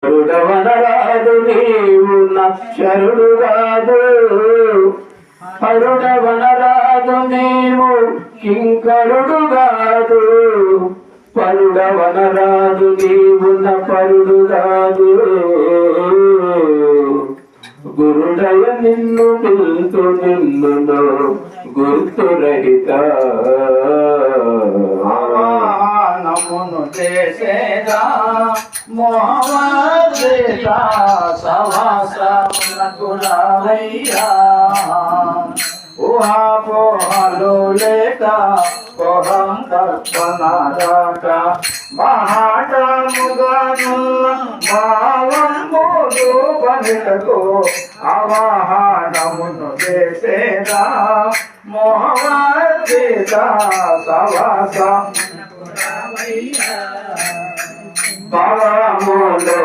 హరుడవనరాదు నీవు నక్షరుడు రాదు, హరుడవనరాదు నీవు కింకరుడు కాదు, పరుడవనరాదు నీవు పరుడు రాదు. గురుడయ నిన్ను పిలుతు నిన్ను గుర్తురహిత నమును చేసేదా మోహమేత సవాసమునకులవయ్యా ఊహాపోహలు లేక కోహం కల్పనరాక మహాటముగానున్న భావంబోధు పనిటకు ఆవాహనమును చేసేదా మోహమేత సవాసమునకులవయ్యా భావములో